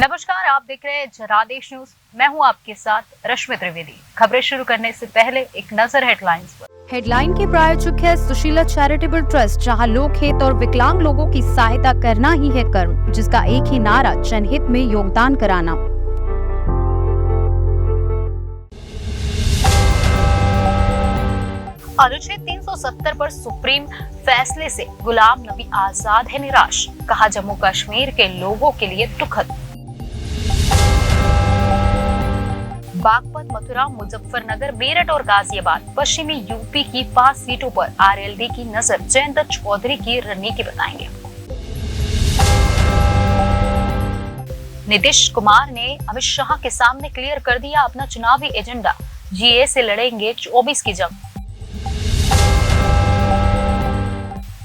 नमस्कार, आप देख रहे हैं जनादेश न्यूज। मैं हूं आपके साथ रश्मि त्रिवेदी। खबरें शुरू करने से पहले एक नजर हेडलाइंस पर। हेडलाइन के प्रायोजक है सुशीला चैरिटेबल ट्रस्ट, जहां लोक हित और विकलांग लोगों की सहायता करना ही है कर्म, जिसका एक ही नारा जनहित में योगदान कराना। अनुच्छेद 370 पर सुप्रीम फैसले से गुलाम नबी आजाद है निराश, कहा जम्मू कश्मीर के लोगों के लिए दुखद। बागपत, मथुरा, मुजफ्फरनगर, मेरठ और गाजियाबाद पश्चिमी यूपी की 5 सीटों पर आरएलडी की नजर, जयंत चौधरी की रणनीति बताएंगे। नीतीश कुमार ने अमित शाह के सामने क्लियर कर दिया अपना चुनावी एजेंडा, जीए से लड़ेंगे 24 की जंग।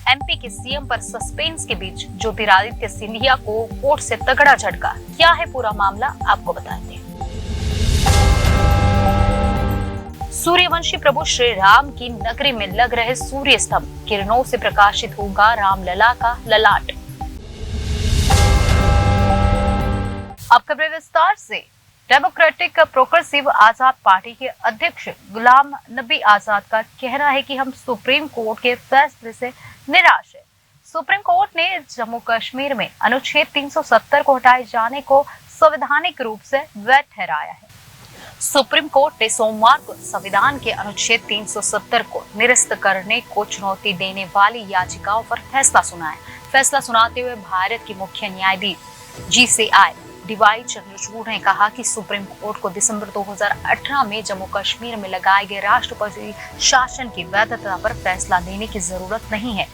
एमपी के सीएम पर सस्पेंस के बीच ज्योतिरादित्य सिंधिया को कोर्ट से तगड़ा झटका। क्या है पूरा मामला, आपको बताते हैं। सूर्यवंशी प्रभु श्री राम की नगरी में लग रहे सूर्य स्तंभ, किरणों से प्रकाशित होगा रामलला का ललाट। अब खबरें विस्तार से। डेमोक्रेटिक प्रोग्रेसिव आजाद पार्टी के अध्यक्ष गुलाम नबी आजाद का कहना है कि हम सुप्रीम कोर्ट के फैसले से निराश है। सुप्रीम कोर्ट ने जम्मू कश्मीर में अनुच्छेद 370 को हटाए जाने को संवैधानिक रूप से वैध ठहराया है। सुप्रीम कोर्ट ने सोमवार को संविधान के अनुच्छेद 370 को निरस्त करने को चुनौती देने वाली याचिकाओं पर फैसला सुनाया। फैसला सुनाते हुए भारत के मुख्य न्यायाधीश जीसीआई डीवाई चंद्रचूड़ ने कहा कि सुप्रीम कोर्ट को दिसंबर 2018 में जम्मू कश्मीर में लगाए गए राष्ट्रपति शासन की वैधता पर फैसला देने की जरूरत नहीं है।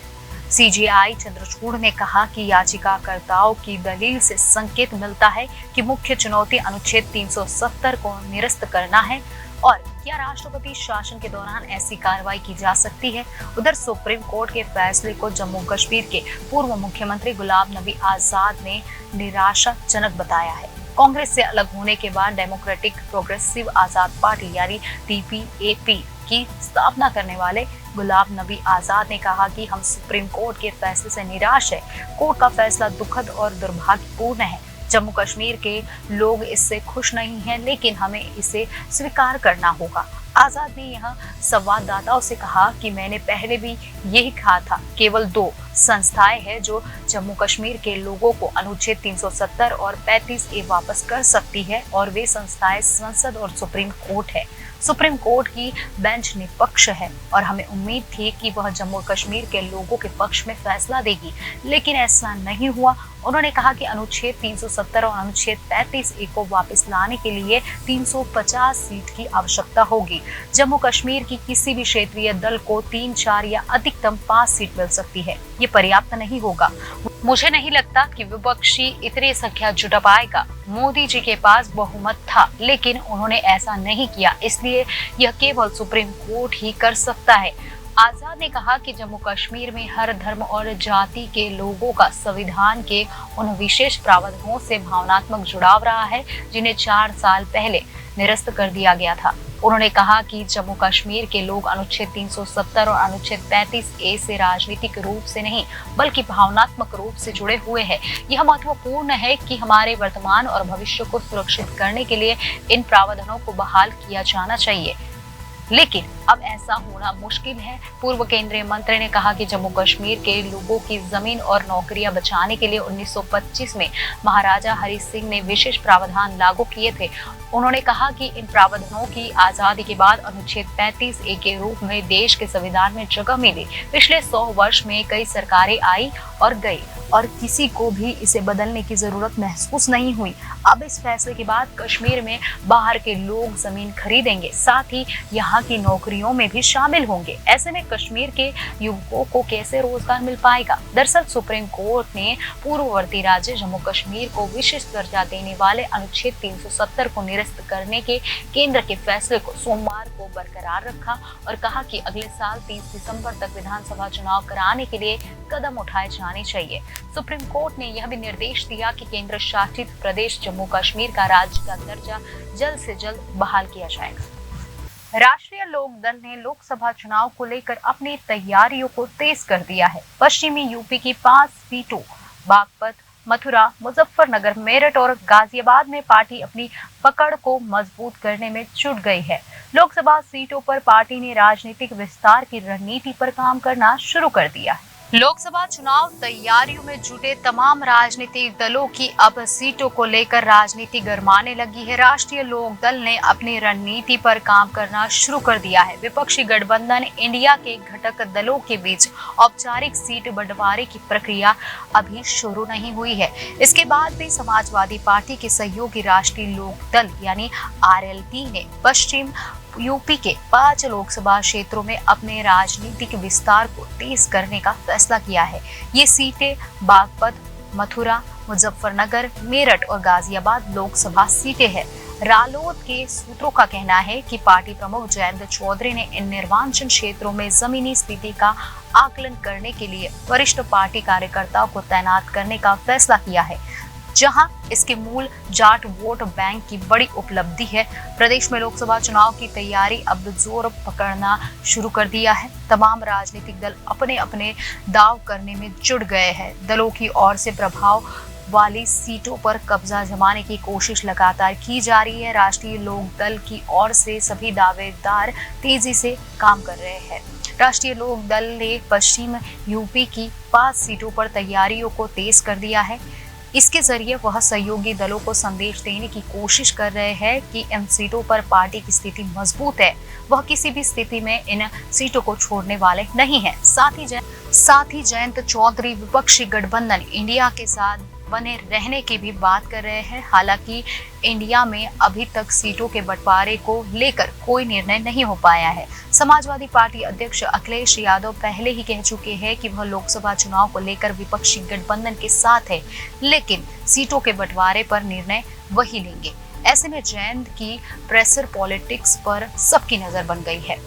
सीजेआई चंद्रचूड़ ने कहा कि याचिकाकर्ताओं की दलील से संकेत मिलता है कि मुख्य चुनौती अनुच्छेद 370 को निरस्त करना है और क्या राष्ट्रपति शासन के दौरान ऐसी कार्रवाई की जा सकती है। उधर सुप्रीम कोर्ट के फैसले को जम्मू कश्मीर के पूर्व मुख्यमंत्री गुलाम नबी आजाद ने निराशाजनक बताया है। कांग्रेस से अलग होने के बाद डेमोक्रेटिक प्रोग्रेसिव आजाद पार्टी यानी डीपीएपी की स्थापना करने वाले गुलाम नबी आजाद ने कहा कि हम सुप्रीम कोर्ट के फैसले से निराश है। कोर्ट का फैसला दुखद और दुर्भाग्यपूर्ण है। जम्मू कश्मीर के लोग इससे खुश नहीं हैं, लेकिन हमें इसे स्वीकार करना होगा। आजाद ने यह संवाददाताओं से कहा कि मैंने पहले भी यही कहा था, केवल 2 संस्थाएं हैं जो जम्मू कश्मीर के लोगों को अनुच्छेद 370 और 35A वापस कर सकती है और वे संस्थाएं संसद और सुप्रीम कोर्ट है। सुप्रीम कोर्ट की बेंच निष्पक्ष है और हमें उम्मीद थी कि वह जम्मू कश्मीर के लोगों के पक्ष में फैसला देगी, लेकिन ऐसा नहीं हुआ। उन्होंने कहा कि अनुच्छेद 370 और अनुच्छेद 35A को वापस लाने के लिए 350 सीट की आवश्यकता होगी। जम्मू कश्मीर की किसी भी क्षेत्रीय दल को 3, 4 या अधिकतम 5 सीट मिल सकती है। ये पर्याप्त नहीं होगा। मुझे नहीं लगता कि विपक्षी इतनी संख्या जुटा पाएगा। मोदी जी के पास बहुमत था, लेकिन उन्होंने ऐसा नहीं किया, इसलिए यह केवल सुप्रीम कोर्ट ही कर सकता है। आजाद ने कहा कि जम्मू कश्मीर में हर धर्म और जाति के लोगों का संविधान के उन विशेष प्रावधानों से भावनात्मक जुड़ाव रहा है जिन्हें 4 साल पहले निरस्त कर दिया गया था। उन्होंने कहा कि जम्मू कश्मीर के लोग अनुच्छेद 370 और अनुच्छेद 35A से राजनीतिक रूप से नहीं बल्कि भावनात्मक रूप से जुड़े हुए हैं। यह महत्वपूर्ण है कि हमारे वर्तमान और भविष्य को सुरक्षित करने के लिए इन प्रावधानों को बहाल किया जाना चाहिए, लेकिन अब ऐसा होना मुश्किल है। पूर्व केंद्रीय मंत्री ने कहा कि जम्मू कश्मीर के लोगों की जमीन और नौकरियां बचाने के लिए 1925 में महाराजा हरि सिंह ने विशेष प्रावधान लागू किए थे। उन्होंने कहा कि इन प्रावधानों की आजादी के बाद अनुच्छेद 35A के रूप में देश के संविधान में जगह मिली। पिछले 100 वर्ष में कई सरकारें आई और गई और किसी को भी इसे बदलने की जरूरत महसूस नहीं हुई। अब इस फैसले के बाद कश्मीर में बाहर के लोग जमीन खरीदेंगे, साथ ही यहाँ की नौकरियों में भी शामिल होंगे। ऐसे में कश्मीर के युवकों को कैसे रोजगार मिल पाएगा। दरअसल सुप्रीम कोर्ट ने पूर्ववर्ती राज्य जम्मू कश्मीर को विशेष दर्जा देने वाले अनुच्छेद 370 को निरस्त करने के केंद्र के फैसले को सोमवार को बरकरार रखा और कहा कि अगले साल 30 दिसंबर तक विधानसभा चुनाव कराने के लिए कदम उठाए जाने चाहिए। सुप्रीम कोर्ट ने यह भी निर्देश दिया कि केंद्र शासित प्रदेश जम्मू कश्मीर का राज्य का दर्जा जल्द से जल्द बहाल किया जाएगा। राष्ट्रीय लोक दल ने लोकसभा चुनाव को लेकर अपनी तैयारियों को तेज कर दिया है। पश्चिमी यूपी की 5 सीटों बागपत, मथुरा, मुजफ्फरनगर, मेरठ और गाजियाबाद में पार्टी अपनी पकड़ को मजबूत करने में जुट गई है। लोकसभा सीटों पर पार्टी ने राजनीतिक विस्तार की रणनीति पर काम करना शुरू कर दिया है। लोकसभा चुनाव तैयारियों में जुटे तमाम राजनीतिक दलों की अब सीटों को लेकर राजनीति गरमाने लगी है। राष्ट्रीय लोक दल ने अपनी रणनीति पर काम करना शुरू कर दिया है। विपक्षी गठबंधन इंडिया के घटक दलों के बीच औपचारिक सीट बंटवारे की प्रक्रिया अभी शुरू नहीं हुई है। इसके बाद भी समाजवादी पार्टी के सहयोगी राष्ट्रीय लोक दल यानी आरएलडी ने पश्चिम यूपी के 5 लोकसभा क्षेत्रों में अपने राजनीतिक विस्तार को तेज करने का फैसला किया है। ये सीटें बागपत, मथुरा, मुजफ्फरनगर, मेरठ और गाजियाबाद लोकसभा सीटें हैं। रालोद के सूत्रों का कहना है कि पार्टी प्रमुख जयंत चौधरी ने इन निर्वाचन क्षेत्रों में जमीनी स्थिति का आकलन करने के लिए वरिष्ठ पार्टी कार्यकर्ताओं को तैनात करने का फैसला किया है, जहां इसके मूल जाट वोट बैंक की बड़ी उपलब्धि है। प्रदेश में लोकसभा चुनाव की तैयारी अब जोर पकड़ना शुरू कर दिया है। तमाम राजनीतिक दल अपने अपने दांव करने में जुट गए हैं। दलों की ओर से प्रभाव वाली सीटों पर कब्जा जमाने की कोशिश लगातार की जा रही है। राष्ट्रीय लोक दल की ओर से सभी दावेदार तेजी से काम कर रहे हैं। राष्ट्रीय लोक दल ने पश्चिम यूपी की 5 सीटों पर तैयारियों को तेज कर दिया है। इसके जरिए वह सहयोगी दलों को संदेश देने की कोशिश कर रहे हैं कि इन सीटों पर पार्टी की स्थिति मजबूत है। वह किसी भी स्थिति में इन सीटों को छोड़ने वाले नहीं हैं। साथ ही जयंत चौधरी विपक्षी गठबंधन इंडिया के साथ बने रहने की भी बात कर रहे हैं। हालांकि इंडिया में अभी तक सीटों के बंटवारे को लेकर कोई निर्णय नहीं हो पाया है। समाजवादी पार्टी अध्यक्ष अखिलेश यादव पहले ही कह चुके हैं कि वह लोकसभा चुनाव को लेकर विपक्षी गठबंधन के साथ है, लेकिन सीटों के बंटवारे पर निर्णय वही लेंगे। ऐसे में जयंत की प्रेशर पॉलिटिक्स पर सबकी नजर बन गई है।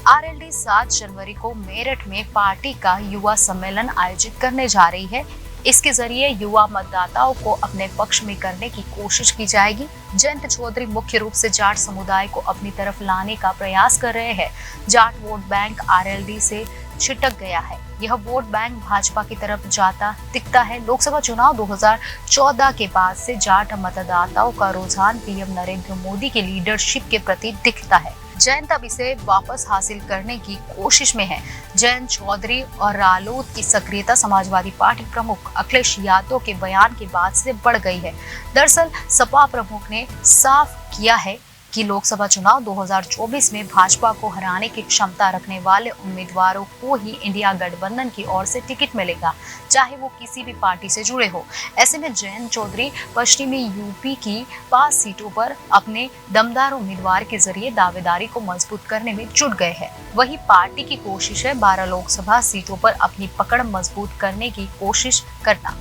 आरएलडी 7 जनवरी को मेरठ में पार्टी का युवा सम्मेलन आयोजित करने जा रही है। इसके जरिए युवा मतदाताओं को अपने पक्ष में करने की कोशिश की जाएगी। जयंत चौधरी मुख्य रूप से जाट समुदाय को अपनी तरफ लाने का प्रयास कर रहे हैं। जाट वोट बैंक आरएलडी से छिटक गया है। यह वोट बैंक भाजपा की तरफ जाता दिखता है। लोकसभा चुनाव 2014 के बाद से जाट मतदाताओं का रुझान पीएम नरेंद्र मोदी के लीडरशिप के प्रति दिखता है। जयंत अब इसे वापस हासिल करने की कोशिश में है। जयंत चौधरी और रालोद की सक्रियता समाजवादी पार्टी प्रमुख अखिलेश यादव के बयान के बाद से बढ़ गई है। दरअसल सपा प्रमुख ने साफ किया है कि लोकसभा चुनाव 2024 में भाजपा को हराने की क्षमता रखने वाले उम्मीदवारों को ही इंडिया गठबंधन की ओर से टिकट मिलेगा, चाहे वो किसी भी पार्टी से जुड़े हो। ऐसे में जयंत चौधरी पश्चिमी यूपी की 5 सीटों पर अपने दमदार उम्मीदवार के जरिए दावेदारी को मजबूत करने में जुट गए हैं। वही पार्टी की कोशिश है 12 लोकसभा सीटों पर अपनी पकड़ मजबूत करने की कोशिश करना।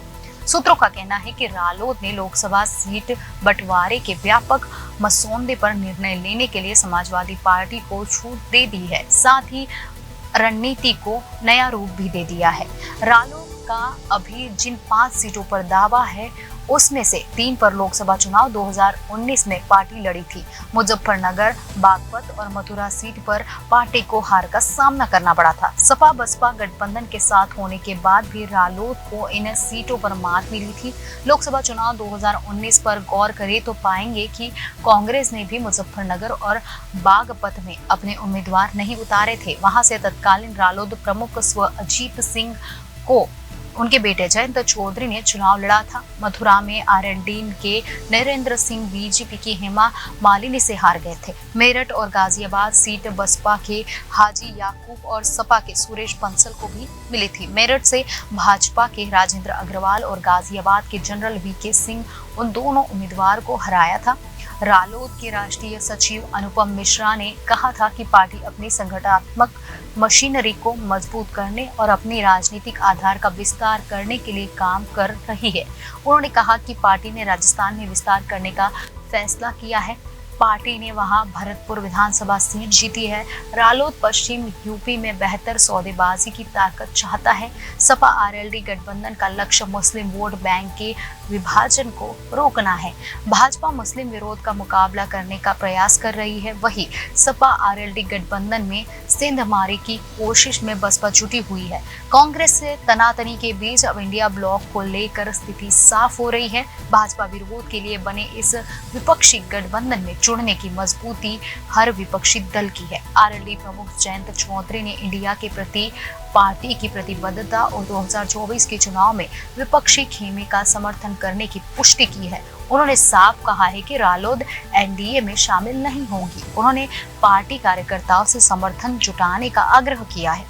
सूत्रों का कहना है कि रालोद ने लोकसभा सीट बंटवारे के व्यापक मसौदे पर निर्णय लेने के लिए समाजवादी पार्टी को छूट दे दी है, साथ ही रणनीति को नया रूप भी दे दिया है। रालोद का अभी जिन 5 सीटों पर दावा है उसमें से 3 पर लोकसभा चुनाव 2019 में पार्टी लड़ी थी। मुजफ्फरनगर, बागपत और मथुरा सीट पर पार्टी को हार का सामना करना पड़ा था। सपा बसपा गठबंधन के साथ होने के बाद भी रालोद को इन सीटों पर मात मिली थी। लोकसभा चुनाव 2019 पर गौर करें तो पाएंगे कि कांग्रेस ने भी मुजफ्फरनगर और बागपत में अपने उम्मीदवार नहीं उतारे थे। वहां से तत्कालीन रालोद प्रमुख स्वअजीत सिंह को उनके बेटे जयंत चौधरी ने चुनाव लड़ा था। मथुरा में आरएलडी के नरेंद्र सिंह बीजेपी की हेमा मालिनी से हार गए थे। मेरठ और गाजियाबाद सीट बसपा के हाजी याकूब और सपा के सुरेश बंसल को भी मिली थी। मेरठ से भाजपा के राजेंद्र अग्रवाल और गाजियाबाद के जनरल वीके सिंह उन दोनों उम्मीदवार को हराया था। रालोद के राष्ट्रीय सचिव अनुपम मिश्रा ने कहा था कि पार्टी अपनी संगठनात्मक मशीनरी को मजबूत करने और अपनी राजनीतिक आधार का विस्तार करने के लिए काम कर रही है। उन्होंने कहा कि पार्टी ने राजस्थान में विस्तार करने का फैसला किया है। पार्टी ने वहां भरतपुर विधानसभा सीट जीती है। रालोद पश्चिम यूपी में बेहतर सौदेबाजी की ताकत चाहता है। सपा आरएलडी गठबंधन का लक्ष्य मुस्लिम वोट बैंक के विभाजन को रोकना है। भाजपा मुस्लिम विरोध का मुकाबला करने का प्रयास कर रही है। वहीं सपा आरएलडी गठबंधन में सेंधमारी की कोशिश में बसपा जुटी हुई है। कांग्रेस से तनातनी के बीच अब इंडिया ब्लॉक को लेकर स्थिति साफ हो रही है। भाजपा विरोध के लिए बने इस विपक्षी गठबंधन में जुड़ने की मजबूती हर विपक्षी दल की है। आरएलडी प्रमुख जयंत चौधरी ने इंडिया के प्रति पार्टी की प्रतिबद्धता और 2024 के चुनाव में विपक्षी खेमे का समर्थन करने की पुष्टि की है। उन्होंने साफ कहा है कि रालोद एनडीए में शामिल नहीं होगी। उन्होंने पार्टी कार्यकर्ताओं से समर्थन जुटाने का आग्रह किया है।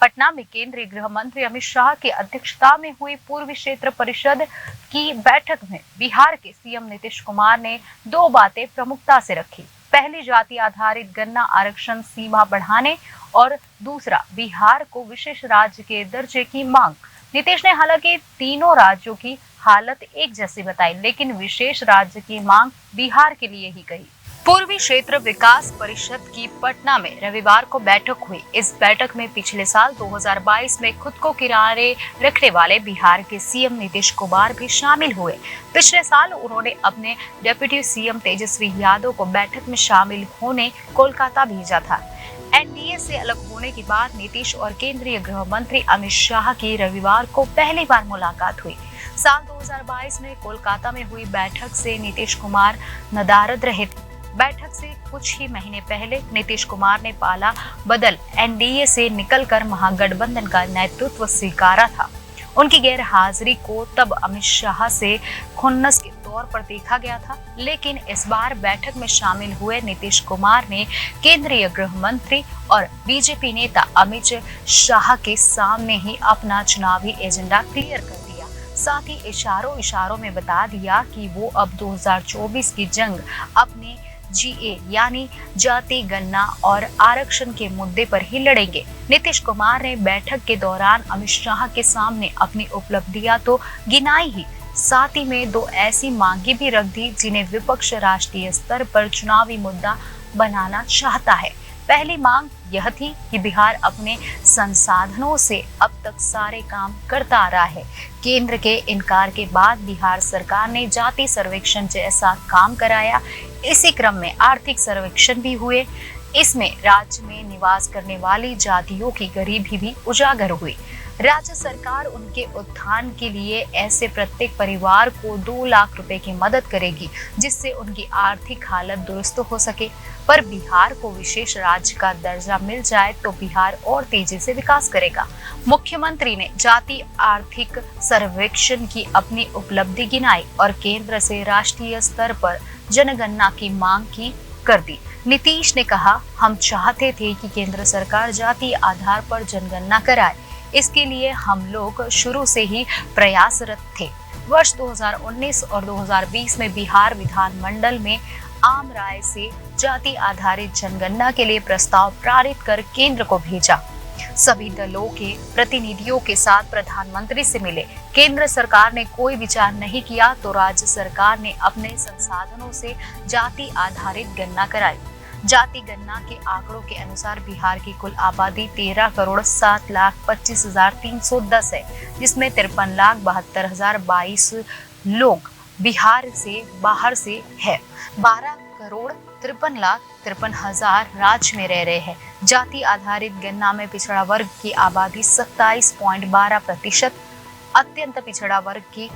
पटना में केंद्रीय गृह मंत्री अमित शाह की अध्यक्षता में हुई पूर्वी क्षेत्र परिषद की बैठक में बिहार के सीएम नीतीश कुमार ने 2 बातें प्रमुखता से रखी। पहली, जाति आधारित गन्ना आरक्षण सीमा बढ़ाने और दूसरा, बिहार को विशेष राज्य के दर्जे की मांग। नीतीश ने हालांकि तीनों राज्यों की हालत एक जैसी बताई, लेकिन विशेष राज्य की मांग बिहार के लिए ही कही। पूर्वी क्षेत्र विकास परिषद की पटना में रविवार को बैठक हुई। इस बैठक में पिछले साल 2022 में खुद को किनारे रखने वाले बिहार के सीएम नीतीश कुमार भी शामिल हुए। पिछले साल उन्होंने अपने डिप्टी सीएम तेजस्वी यादव को बैठक में शामिल होने कोलकाता भेजा था। एनडीए से अलग होने के बाद नीतीश और केंद्रीय गृह मंत्री अमित शाह की रविवार को पहली बार मुलाकात हुई। साल 2022 में कोलकाता में हुई बैठक से नीतीश कुमार नदारद रहे थे। बैठक से कुछ ही महीने पहले नीतीश कुमार ने पाला बदल एनडीए से निकलकर महागठबंधन का नेतृत्व स्वीकारा था। उनकी गैर हाजिरी को तब अमित शाह से खुन्नस के तौर पर देखा गया था, लेकिन इस बार बैठक में शामिल हुए नीतीश कुमार ने केंद्रीय गृह मंत्री और बीजेपी नेता अमित शाह के सामने ही अपना चुनावी एजेंडा क्लियर कर दिया। साथ ही इशारों में बता दिया कि वो अब 2024 की जंग अपने जीए यानी जाति गणना और आरक्षण के मुद्दे पर ही लड़ेंगे। नीतीश कुमार ने बैठक के दौरान अमित शाह के सामने अपनी उपलब्धियां तो गिनाई ही, साथ ही में 2 ऐसी मांगे भी रख दी जिन्हें विपक्ष राष्ट्रीय स्तर पर चुनावी मुद्दा बनाना चाहता है। पहली मांग यह थी कि बिहार अपने संसाधनों से अब तक सारे काम करता आ रहा है। केंद्र के इनकार के बाद बिहार सरकार ने जाति सर्वेक्षण जैसा काम कराया। इसी क्रम में आर्थिक सर्वेक्षण भी हुए। इसमें राज्य में निवास करने वाली जातियों की गरीबी भी उजागर हुई। राज्य सरकार उनके उत्थान के लिए ऐसे प्रत्येक परिवार को 2 लाख रुपए की मदद करेगी, जिससे उनकी आर्थिक हालत दुरुस्त हो सके। पर बिहार को विशेष राज्य का दर्जा मिल जाए तो बिहार और तेजी से विकास करेगा। मुख्यमंत्री ने जाति आर्थिक सर्वेक्षण की अपनी उपलब्धि गिनाई और केंद्र से राष्ट्रीय स्तर पर जनगणना की मांग की कर दी। नीतीश ने कहा, हम चाहते थे कि केंद्र सरकार जाति आधार पर जनगणना कराए। इसके लिए हम लोग शुरू से ही प्रयासरत थे। वर्ष 2019 और 2020 में बिहार विधानमंडल में आम राय से जाति आधारित जनगणना के लिए प्रस्ताव पारित कर केंद्र को भेजा। सभी दलों के प्रतिनिधियों के साथ प्रधानमंत्री से मिले। केंद्र सरकार ने कोई विचार नहीं किया तो राज्य सरकार ने अपने संसाधनों से जाति आधारित गणना कराई। जाति गणना के आंकड़ों के अनुसार बिहार की कुल आबादी 13,07,25,310 है, जिसमें 53,72,022 लोग बिहार से बाहर से है। 12,53,53,000 राज्य में रह रहे हैं। जाति आधारित गणना में पिछड़ा वर्ग की आबादी 27.12%, अत्यंत पिछड़ा वर्ग की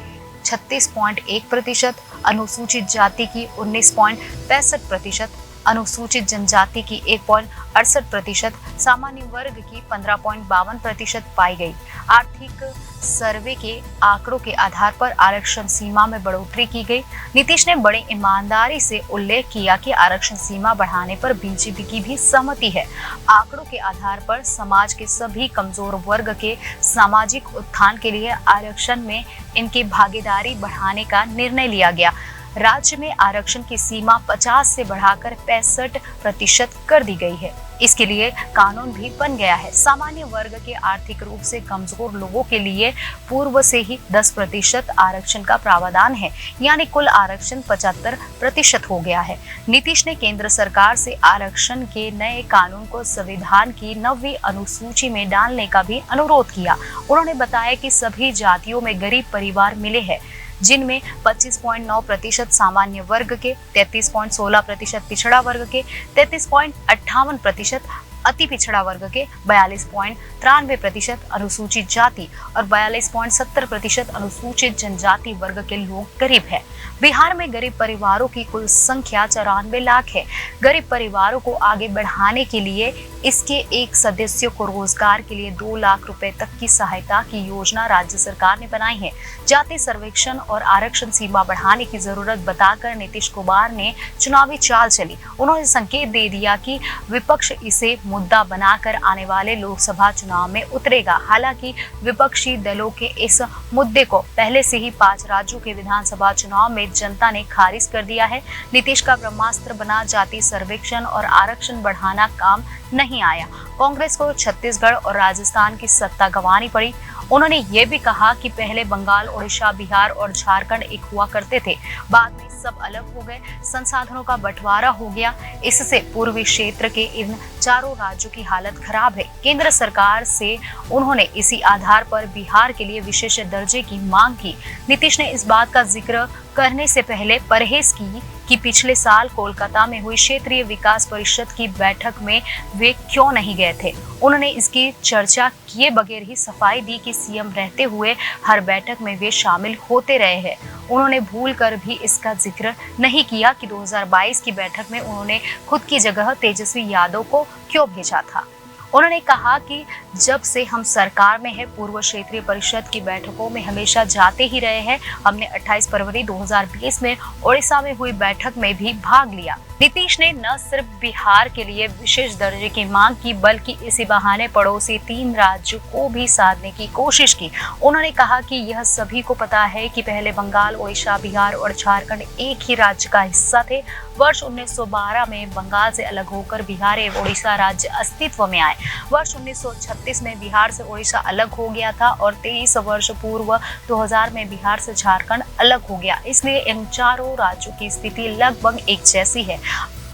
36.1%, अनुसूचित जाति की 19.65%, अनुसूचित जनजाति की 1.68%, सामान्य वर्ग की 15.52% पाई गई। आर्थिक सर्वे के आंकड़ों के आधार पर आरक्षण सीमा में बढ़ोतरी की गई। नीतीश ने बड़ी ईमानदारी से उल्लेख किया कि आरक्षण सीमा बढ़ाने पर बीजेपी की भी सहमति है। आंकड़ों के आधार पर समाज के सभी कमजोर वर्ग के सामाजिक उत्थान के लिए आरक्षण में इनकी भागीदारी बढ़ाने का निर्णय लिया गया। राज्य में आरक्षण की सीमा 50 से बढ़ाकर 65% कर दी गई है। इसके लिए कानून भी बन गया है। सामान्य वर्ग के आर्थिक रूप से कमजोर लोगों के लिए पूर्व से ही 10% आरक्षण का प्रावधान है, यानी कुल आरक्षण 75% हो गया है। नीतीश ने केंद्र सरकार से आरक्षण के नए कानून को संविधान की 9वीं अनुसूची में डालने का भी अनुरोध किया। उन्होंने बताया कि सभी जातियों में गरीब परिवार मिले हैं, जिनमें 25.9% सामान्य वर्ग के, 33.16% पिछड़ा वर्ग के, 33.58% अति पिछड़ा वर्ग के, 42.93% अनुसूचित जाति और 42.70% अनुसूचित जनजाति वर्ग के लोग गरीब हैं। बिहार में गरीब परिवारों की कुल संख्या 94 लाख है। गरीब परिवारों को आगे बढ़ाने के लिए इसके एक सदस्य को रोजगार के लिए 2 लाख रुपए तक की सहायता की योजना राज्य सरकार ने बनाई है। जाति सर्वेक्षण और आरक्षण सीमा बढ़ाने की जरूरत बताकर नीतीश कुमार ने चुनावी चाल चली। उन्होंने संकेत दे दिया कि विपक्ष इसे मुद्दा बनाकर आने वाले लोकसभा चुनाव में उतरेगा। हालांकि विपक्षी दलों के इस मुद्दे को पहले से ही 5 राज्यों के विधानसभा चुनाव में जनता ने खारिज कर दिया है। नीतीश का ब्रह्मास्त्र बना जाति सर्वेक्षण और आरक्षण बढ़ाना काम नहीं आया। कांग्रेस को छत्तीसगढ़ और राजस्थान की सत्ता गंवानी पड़ी। उन्होंने ये भी कहा कि पहले बंगाल, ओडिशा, बिहार और झारखंड एक हुआ करते थे, बाद में सब अलग हो गए, संसाधनों का बंटवारा हो गया। इससे पूर्वी क्षेत्र के इन चारों राज्यों की हालत खराब है। केंद्र सरकार से उन्होंने इसी आधार पर बिहार के लिए विशेष दर्जे की मांग की। नीतीश ने इस बात का जिक्र करने से पहले परहेज की कि पिछले साल कोलकाता में हुई क्षेत्रीय विकास परिषद की बैठक में वे क्यों नहीं गए थे। उन्होंने इसकी चर्चा किए बगैर ही सफाई दी कि सीएम रहते हुए हर बैठक में वे शामिल होते रहे हैं। उन्होंने भूल कर भी इसका जिक्र नहीं किया कि 2022 की बैठक में उन्होंने खुद की जगह तेजस्वी यादव को क्यों भेजा था। उन्होंने कहा कि जब से हम सरकार में है, पूर्व क्षेत्रीय परिषद की बैठकों में हमेशा जाते ही रहे हैं। हमने 28 फरवरी 2020 में ओडिशा में हुई बैठक में भी भाग लिया। नीतीश ने न सिर्फ बिहार के लिए विशेष दर्जे की मांग की, बल्कि इसी बहाने पड़ोसी 3 राज्यों को भी साधने की कोशिश की। उन्होंने कहा कि यह सभी को पता है कि पहले बंगाल, ओडिशा, बिहार और झारखंड एक ही राज्य का हिस्सा थे। वर्ष 1912 में बंगाल से अलग होकर बिहार एवं ओडिशा राज्य अस्तित्व में आए। वर्ष 1936 में बिहार से ओडिशा अलग हो गया था और 23 वर्ष पूर्व 2000 में बिहार से झारखंड अलग हो गया। इसलिए इन चारों राज्यों की स्थिति लगभग एक जैसी है।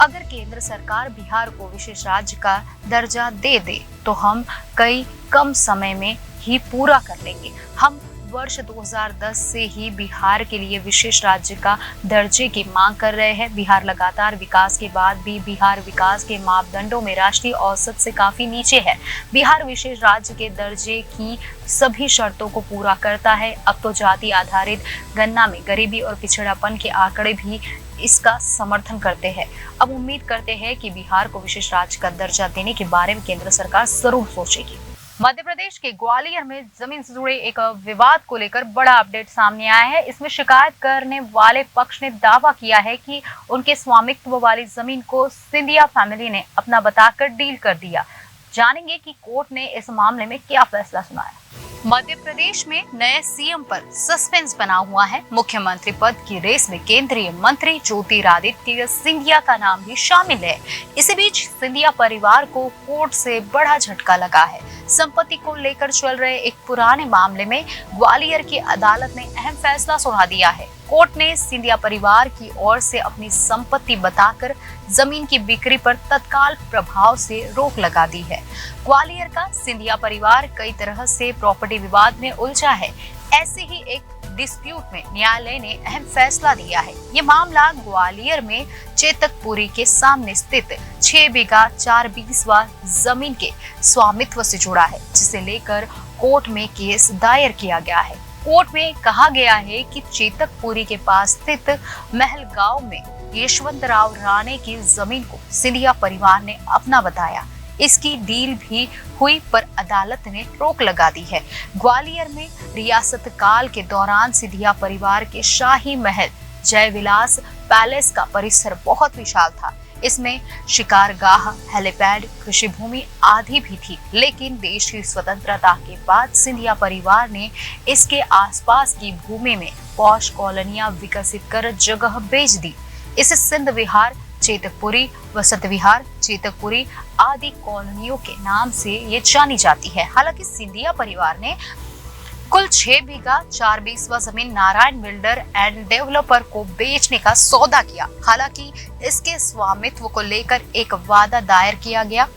अगर केंद्र सरकार बिहार को विशेष राज्य का दर्जा दे दे तो हम कई कम समय में ही पूरा कर लेंगे। हम वर्ष 2010 से ही बिहार के लिए विशेष राज्य का दर्जे की मांग कर रहे हैं। बिहार लगातार विकास के बाद भी बिहार विकास के मापदंडों में राष्ट्रीय औसत से काफी नीचे है। बिहार विशेष राज्य के दर्जे की सभी शर्तों को पूरा करता है। अब तो जाति आधारित गणना में गरीबी और पिछड़ापन के आंकड़े भी इसका समर्थन करते हैं। अब उम्मीद करते हैं कि बिहार को विशेष राज्य का दर्जा देने के बारे में केंद्र सरकार जरूर सोचेगी। मध्य प्रदेश के ग्वालियर में जमीन से जुड़े एक विवाद को लेकर बड़ा अपडेट सामने आया है। इसमें शिकायत करने वाले पक्ष ने दावा किया है कि उनके स्वामित्व वाली जमीन को सिंधिया फैमिली ने अपना बताकर डील कर दिया। जानेंगे कि कोर्ट ने इस मामले में क्या फैसला सुनाया। मध्य प्रदेश में नए सीएम पर सस्पेंस बना हुआ है। मुख्यमंत्री पद की रेस में केंद्रीय मंत्री ज्योतिरादित्य सिंधिया का नाम भी शामिल है। इसी बीच सिंधिया परिवार को कोर्ट से बड़ा झटका लगा है। संपत्ति को लेकर चल रहे एक पुराने मामले में ग्वालियर की अदालत ने अहम फैसला सुना दिया है। कोर्ट ने सिंधिया परिवार की ओर से अपनी संपत्ति बताकर जमीन की बिक्री पर तत्काल प्रभाव से रोक लगा दी है। ग्वालियर का सिंधिया परिवार कई तरह से प्रॉपर्टी विवाद में उलझा है। ऐसे ही एक डिस्प्यूट में न्यायालय ने अहम फैसला दिया है। ये मामला ग्वालियर में चेतकपुरी के सामने स्थित 6 बीघा 4/20 जमीन के स्वामित्व से जुड़ा है, जिसे लेकर कोर्ट में केस दायर किया गया है। कोर्ट में कहा गया है कि चेतकपुरी के पास स्थित महल गांव में यशवंतराव राणे की जमीन को सिंधिया परिवार ने अपना बताया। इसकी डील भी हुई, पर अदालत ने रोक लगा दी है। ग्वालियर में रियासत काल के दौरान सिंधिया परिवार के शाही महल जय विलास पैलेस का परिसर बहुत विशाल था। इसमें शिकारगाह, हेलीपैड, कृषि भूमि आदि भी थी। लेकिन देश की स्वतंत्रता के बाद सिंधिया परिवार ने इसके आसपास की भूमि में पॉश कॉलोनियां विकसित कर जगह बेच दी। इसे सिंध विहार, चेतकपुरी, वसंत विहार, चेतकपुरी आदि कॉलोनियों के नाम से ये जानी जाती है। हालांकि सिंधिया परिवार ने कुल 6 बीघा 4 बीसवा जमीन नारायण बिल्डर एंड डेवलपर को बेचने का सौदा किया। हालांकि इसके स्वामित्व को लेकर एक वादा दायर किया गया।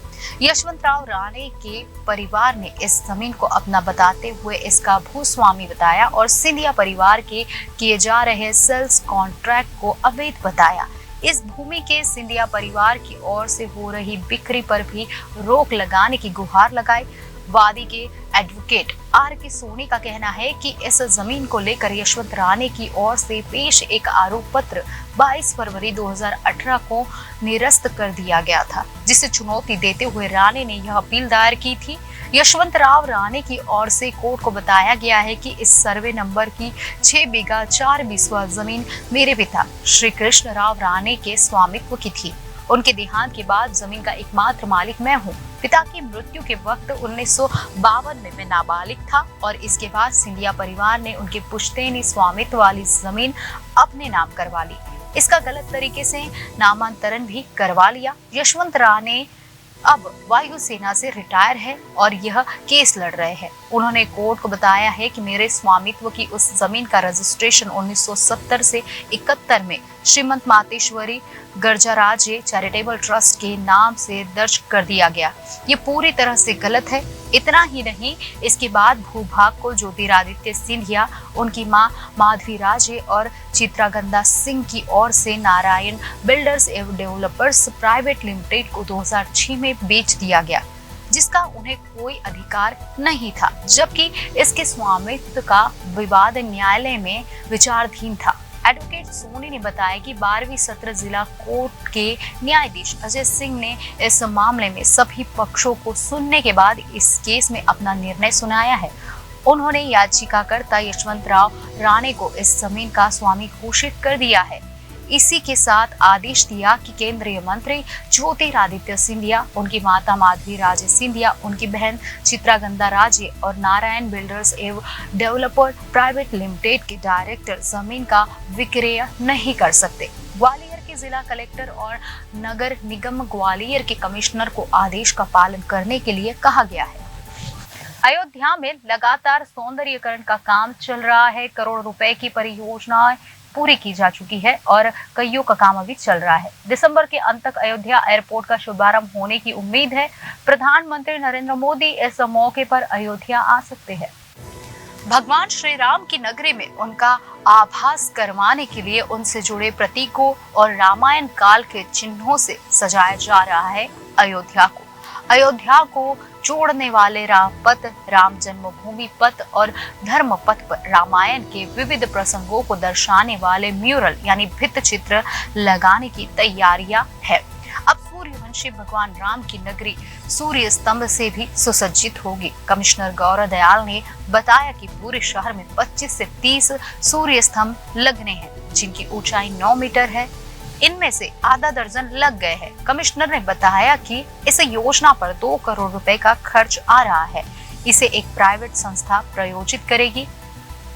यशवंतराव राणे के परिवार ने इस जमीन को अपना बताते हुए इसका भूस्वामी बताया और सिंधिया परिवार के किए जा रहे सेल्स कॉन्ट्रैक्ट को अवैध बताया। इस भूमि के सिंधिया परिवार की ओर से हो रही बिक्री पर भी रोक लगाने की गुहार लगाई। वादी के एडवोकेट R.K. सोनी का कहना है कि इस जमीन को लेकर यशवंत राणे की ओर से पेश एक आरोप पत्र 22 फरवरी 2018 को निरस्त कर दिया गया था, जिसे चुनौती देते हुए राणे ने यह अपील दायर की थी। यशवंत राव राणे की ओर से कोर्ट को बताया गया है कि इस सर्वे नंबर की 6 बीघा 4 बीसवा जमीन मेरे पिता श्री कृष्ण राव राणे के स्वामित्व की थी। उनके देहांत के बाद जमीन का एकमात्र मालिक मैं हूँ। पिता की मृत्यु के वक्त 1952 में मैं नाबालिग था और इसके बाद सिंधिया परिवार ने उनके पुश्तैनी स्वामित्व वाली जमीन अपने नाम करवा ली। इसका गलत तरीके से नामांतरण भी करवा लिया। यशवंत राणे अब वायुसेना से रिटायर है और यह केस लड़ रहे हैं। उन्होंने कोर्ट को बताया है कि मेरे स्वामित्व की उस जमीन का रजिस्ट्रेशन 1970 से 71 में श्रीमंत मातेश्वरी गर्जाराजे चैरिटेबल ट्रस्ट के नाम से दर्ज कर दिया गया। ये पूरी तरह से गलत है। इतना ही नहीं, इसके बाद भूभाग को ज्योतिरादित्य सिंधिया, उनकी मां माधवी राजे और चित्रागंधा सिंह की ओर से नारायण बिल्डर्स एवं डेवलपर्स प्राइवेट लिमिटेड को 2006 में बेच दिया गया, जिसका उन्हें कोई अधिकार नहीं था, जबकि इसके स्वामित्व का विवाद न्यायालय में विचाराधीन था। एडवोकेट सोनी ने बताया कि 12वीं सत्र जिला कोर्ट के न्यायाधीश अजय सिंह ने इस मामले में सभी पक्षों को सुनने के बाद इस केस में अपना निर्णय सुनाया है। उन्होंने याचिकाकर्ता यशवंतराव राणे को इस जमीन का स्वामी घोषित कर दिया है। इसी के साथ आदेश दिया कि केंद्रीय मंत्री ज्योतिरादित्य सिंधिया, उनकी माता माधवी राजे सिंधिया, उनकी बहन चित्रागंधा राजे और नारायण बिल्डर्स एवं डेवलपर प्राइवेट लिमिटेड के डायरेक्टर जमीन का विक्रय नहीं कर सकते। ग्वालियर के जिला कलेक्टर और नगर निगम ग्वालियर के कमिश्नर को आदेश का पालन करने के लिए कहा गया है। अयोध्या में लगातार सौंदर्यीकरण का काम चल रहा है। करोड़ रुपए की परियोजनाएं पूरी की जा चुकी है और कईयों का काम अभी चल रहा है। दिसंबर के अंत तक अयोध्या एयरपोर्ट का शुभारंभ होने की उम्मीद है। प्रधानमंत्री नरेंद्र मोदी इस मौके पर अयोध्या आ सकते हैं। भगवान श्री राम की नगरी में उनका आभास करवाने के लिए उनसे जुड़े प्रतीकों और रामायण काल के चिन्हों से सजाया जा रहा है अयोध्या को। अयोध्या को जोड़ने वाले राम पथ, राम जन्मभूमि पथ और धर्म पथ पर रामायण के विविध प्रसंगों को दर्शाने वाले म्यूरल यानी भित्त चित्र लगाने की तैयारियां है। अब सूर्यवंशी भगवान राम की नगरी सूर्य स्तंभ से भी सुसज्जित होगी। कमिश्नर गौरव दयाल ने बताया कि पूरे शहर में 25 से 30 सूर्य स्तंभ लगने हैं, जिनकी ऊंचाई 9 मीटर है। इनमें से आधा दर्जन लग गए हैं। कमिश्नर ने बताया कि इस योजना पर 2 करोड़ रुपए का खर्च आ रहा है। इसे एक प्राइवेट संस्था प्रायोजित करेगी।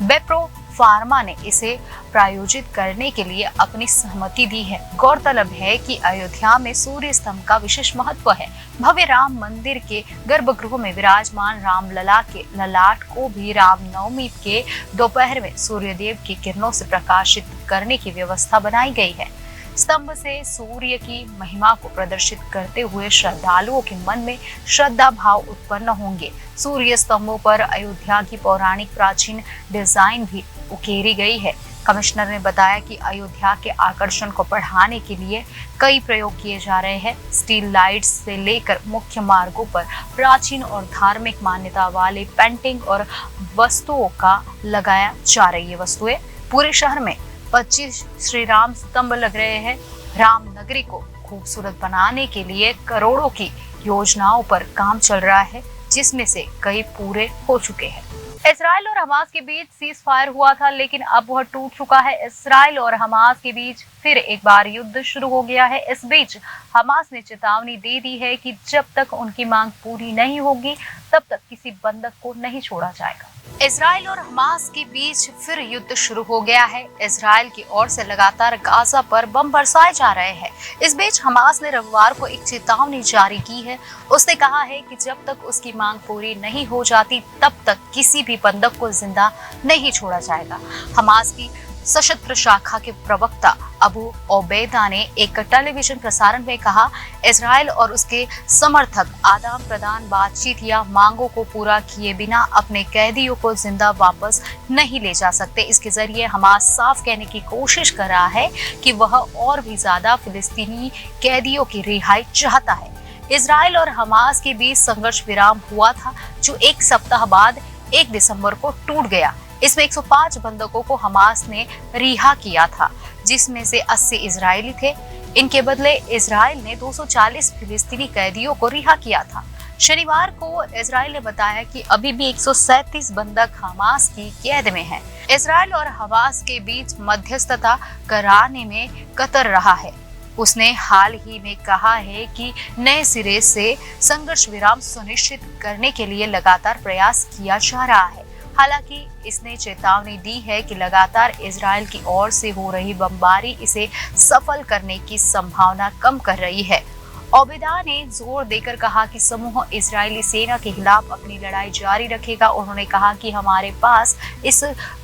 बेप्रो फार्मा ने इसे प्रायोजित करने के लिए अपनी सहमति दी है। गौरतलब है कि अयोध्या में सूर्य स्तंभ का विशेष महत्व है। भव्य राम मंदिर के गर्भगृह में विराजमान राम लला के ललाट को भी रामनवमी के दोपहर में सूर्यदेव की किरणों से प्रकाशित करने की व्यवस्था बनाई गई है। स्तंभ से सूर्य की महिमा को प्रदर्शित करते हुए श्रद्धालुओं के मन में श्रद्धा भाव उत्पन्न होंगे। सूर्य स्तंभों पर अयोध्या की पौराणिक प्राचीन डिजाइन भी उकेरी गई है। कमिश्नर ने बताया कि अयोध्या के आकर्षण को बढ़ाने के लिए कई प्रयोग किए जा रहे हैं। स्टील लाइट्स से लेकर मुख्य मार्गों पर प्राचीन और धार्मिक मान्यता वाले पेंटिंग और वस्तुओं का लगाया जा रही है। वस्तुएं पूरे शहर में 25 श्री राम स्तंभ लग रहे हैं। राम नगरी को खूबसूरत बनाने के लिए करोड़ों की योजनाओं पर काम चल रहा है, जिसमें से कई पूरे हो चुके हैं। इजराइल और हमास के बीच सीज फायर हुआ था, लेकिन अब वह टूट चुका है। इजराइल और हमास के बीच फिर एक बार युद्ध शुरू हो गया है। इस बीच हमास ने चेतावनी दे दी है कि जब तक उनकी मांग पूरी नहीं होगी, तब तक किसी बंधक को नहीं छोड़ा जाएगा। इजराइल और हमास के बीच फिर युद्ध शुरू हो गया है। इजराइल की ओर से लगातार गाजा पर बम बरसाए जा रहे हैं। इस बीच हमास ने रविवार को एक चेतावनी जारी की है। उसने कहा है कि जब तक उसकी मांग पूरी नहीं हो जाती तब तक किसी भी बंधक को जिंदा नहीं छोड़ा जाएगा। हमास की सशस्त्र शाखा के प्रवक्ता अबू ओबैदा ने एक टेलीविजन प्रसारण में कहा, इजराइल और उसके समर्थक आदान प्रदान बातचीत या मांगों को पूरा किए बिना अपने कैदियों को जिंदा वापस नहीं ले जा सकते। इसके जरिए हमास साफ कहने की कोशिश कर रहा है कि वह और भी ज्यादा फिलिस्तीनी कैदियों की रिहाई चाहता है। इजराइल और हमास के बीच संघर्ष विराम हुआ था, जो एक सप्ताह बाद 1 दिसंबर को टूट गया। इसमें 105 बंधकों को हमास ने रिहा किया था, जिसमें से 80 इजरायली थे। इनके बदले इजराइल ने 240 फिलिस्तीनी कैदियों को रिहा किया था। शनिवार को इजराइल ने बताया कि अभी भी 137 बंधक हमास की कैद में हैं। इजराइल और हमास के बीच मध्यस्थता कराने में कतर रहा है। उसने हाल ही में कहा है कि नए सिरे से संघर्ष विराम सुनिश्चित करने के लिए लगातार प्रयास किया जा रहा है। हालांकि इसने चेतावनी दी है कि लगातार इजराइल की ओर से हो रही बमबारी इसे सफल करने की संभावना कम कर रही है। ओबैदा ने जोर देकर कहा कि समूह इजरायली सेना के खिलाफ अपनी लड़ाई जारी रखेगा। उन्होंने कहा कि हमारे पास इस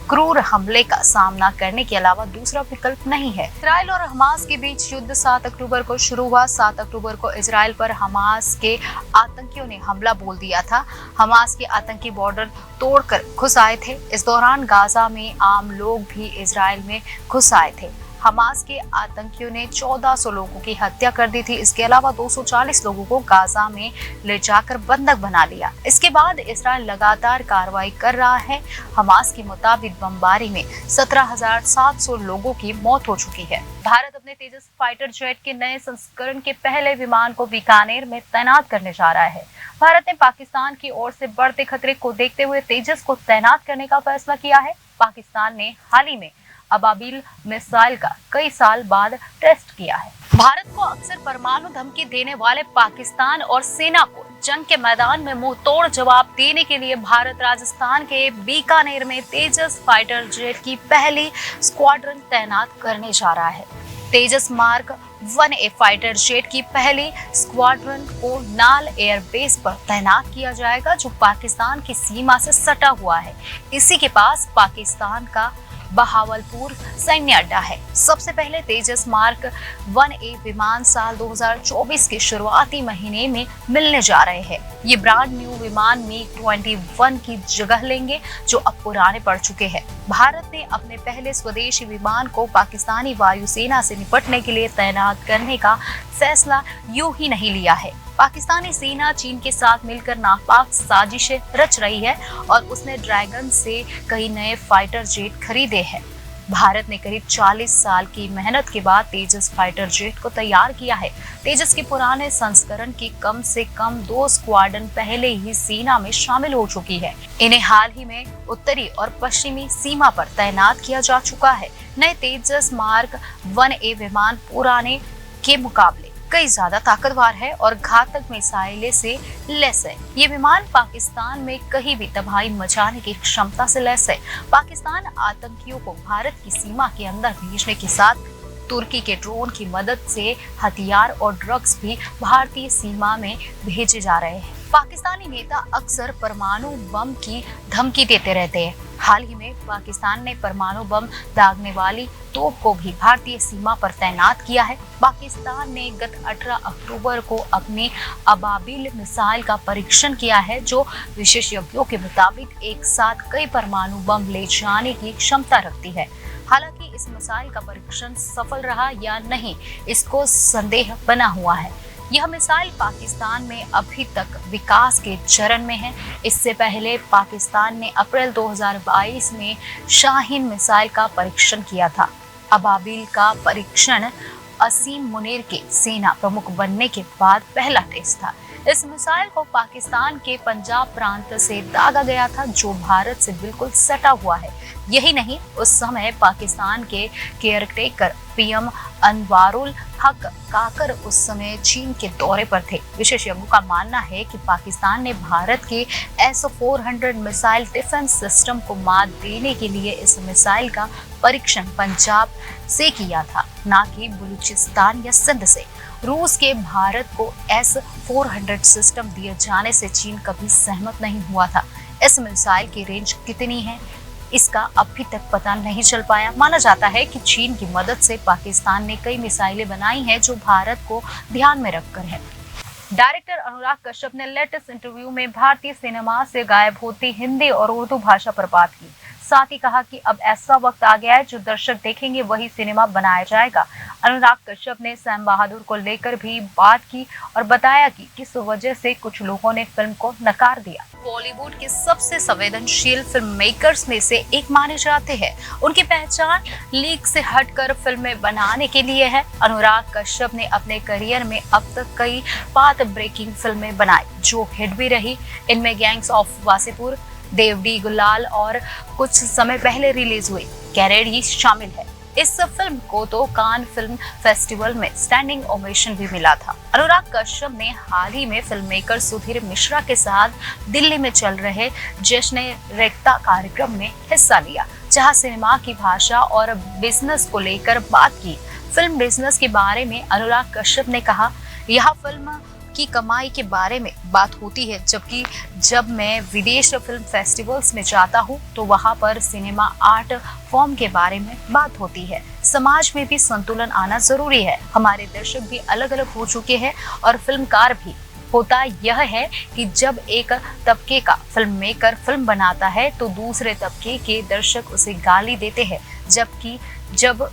क्रूर हमले का सामना करने के अलावा दूसरा विकल्प नहीं है। इजराइल और हमास के बीच युद्ध 7 अक्टूबर को शुरू हुआ। 7 अक्टूबर को इजराइल पर हमास के आतंकियों ने हमला बोल दिया था। हमास के आतंकी बॉर्डर तोड़कर घुस आए थे। इस दौरान गाजा में आम लोग भी इजराइल में घुस आए थे। हमास के आतंकियों ने 1400 लोगों की हत्या कर दी थी। इसके अलावा 240 लोगों को गाजा में ले जाकर बंधक बना लिया। इसके बाद इजराइल लगातार कार्रवाई कर रहा है। हमास के मुताबिक बमबारी में 17,700 लोगों की मौत हो चुकी है। भारत अपने तेजस फाइटर जेट के नए संस्करण के पहले विमान को बीकानेर में तैनात करने जा रहा है। भारत ने पाकिस्तान की ओर से बढ़ते खतरे को देखते हुए तेजस को तैनात करने का फैसला किया है। पाकिस्तान ने हाल ही में अबाबिल मिसाइल का कई साल बाद टेस्ट किया है। भारत को अक्सर परमाणु धमकी देने वाले पाकिस्तान और सेना को जंग के मैदान में मुंह तोड़ जवाब देने के लिए भारत राजस्थान के बीकानेर में तेजस फाइटर जेट की पहली स्क्वाड्रन तैनात करने जा रहा है। तेजस मार्क 1A फाइटर जेट की पहली स्क्वाड्रन को नाल एयरबेस पर तैनात किया जाएगा, जो पाकिस्तान की सीमा से सटा हुआ है। इसी के पास पाकिस्तान का बहावलपुर सैन्य अड्डा है। सबसे पहले तेजस मार्क 1A विमान साल 2024 के शुरुआती महीने में मिलने जा रहे हैं। ये ब्रांड न्यू विमान MiG-21 की जगह लेंगे, जो अब पुराने पड़ चुके हैं। भारत ने अपने पहले स्वदेशी विमान को पाकिस्तानी वायुसेना से निपटने के लिए तैनात करने का फैसला यूं ही नहीं लिया है। पाकिस्तानी सेना चीन के साथ मिलकर नापाक साजिशें रच रही है और उसने ड्रैगन से कई नए फाइटर जेट खरीदे हैं। भारत ने करीब 40 साल की मेहनत के बाद तेजस फाइटर जेट को तैयार किया है। तेजस के पुराने संस्करण की कम से कम 2 स्क्वाड्रन पहले ही सेना में शामिल हो चुकी है। इन्हें हाल ही में उत्तरी और पश्चिमी सीमा पर तैनात किया जा चुका है। नए तेजस मार्क 1A विमान पुराने के मुकाबले कई ज्यादा ताकतवर है और घातक मिसाइलें से लैस है। ये विमान पाकिस्तान में कहीं भी तबाही मचाने की क्षमता से लैस है। पाकिस्तान आतंकियों को भारत की सीमा के अंदर भेजने के साथ तुर्की के ड्रोन की मदद से हथियार और ड्रग्स भी भारतीय सीमा में भेजे जा रहे हैं। पाकिस्तानी नेता अक्सर परमाणु बम की धमकी देते रहते हैं। हाल ही में पाकिस्तान ने परमाणु बम दागने वाली तोप को भी भारतीय सीमा पर तैनात किया है। पाकिस्तान ने गत 18 अक्टूबर को अपनी अबाबिल मिसाइल का परीक्षण किया है, जो विशेषज्ञों के मुताबिक एक साथ कई परमाणु बम ले जाने की क्षमता रखती है। हालांकि इस मिसाइल का परीक्षण सफल रहा या नहीं, इसको संदेह बना हुआ है। यह मिसाइल पाकिस्तान में अभी तक विकास के चरण में है। इससे पहले पाकिस्तान ने अप्रैल 2022 में शाहीन मिसाइल का परीक्षण किया था। अबाबिल का परीक्षण असीम मुनीर के सेना प्रमुख बनने के बाद पहला टेस्ट था। इस मिसाइल को पाकिस्तान के पंजाब प्रांत से दागा गया था, जो भारत से बिल्कुल सटा हुआ है। यही नहीं, उस समय पाकिस्तान के केयरटेकर पीएम अनवारुल हक काकर उस समय चीन के दौरे पर थे। विशेषज्ञों का मानना है कि पाकिस्तान ने भारत के S-400 मिसाइल डिफेंस सिस्टम को मात देने के लिए इस मिसाइल का परीक्षण पंजाब से किया था, न कि बलूचिस्तान या सिंध से। रूस के भारत को S-400 सिस्टम दिए जाने से चीन कभी सहमत नहीं हुआ था। इस मिसाइल की रेंज कितनी है, इसका अभी तक पता नहीं चल पाया। माना जाता है कि चीन की मदद से पाकिस्तान ने कई मिसाइलें बनाई हैं, जो भारत को ध्यान में रखकर है। डायरेक्टर अनुराग कश्यप ने लेटेस्ट इंटरव्यू में भारतीय सिनेमा से गायब होती हिंदी और उर्दू भाषा पर बात की। साथ ही कहा कि अब ऐसा वक्त आ गया है, जो दर्शक देखेंगे वही सिनेमा बनाया जाएगा। अनुराग कश्यप ने सैम बहादुर को लेकर भी बात की और बताया कि किस वजह से कुछ लोगों ने फिल्म को नकार दिया। बॉलीवुड के सबसे संवेदनशील फिल्म मेकर्स में से एक माने जाते हैं। उनकी पहचान लीक से हटकर फिल्में बनाने के लिए है। अनुराग कश्यप ने अपने करियर में अब तक कई पाथ ब्रेकिंग फिल्में बनाई, जो हिट भी रही। इनमें गैंग्स ऑफ वासेपुर, देवडी गुलाल और कुछ समय पहले रिलीज हुई कैरेडी शामिल है। इस फिल्म को तो कान फिल्म फेस्टिवल में स्टैंडिंग ओवेशन भी मिला था। अनुराग कश्यप ने हाल ही में फिल्म मेकर सुधीर मिश्रा के साथ दिल्ली में चल रहे जश्न रेख्ता कार्यक्रम में हिस्सा लिया, जहां सिनेमा की भाषा और बिजनेस को लेकर बात की। फिल्म बिजनेस के बारे में अनुराग कश्यप ने कहा, यह फिल्म की कमाई के बारे में बात होती है, जबकि जब मैं विदेश फिल्म फेस्टिवल्स में जाता हूँ तो वहाँ पर सिनेमा आर्ट फॉर्म के बारे में बात होती है। समाज में भी संतुलन आना जरूरी है। हमारे दर्शक भी अलग अलग हो चुके हैं और फिल्मकार भी। होता यह है कि जब एक तबके का फिल्म मेकर फिल्म बनाता है तो दूसरे तबके के दर्शक उसे गाली देते हैं, जबकि जब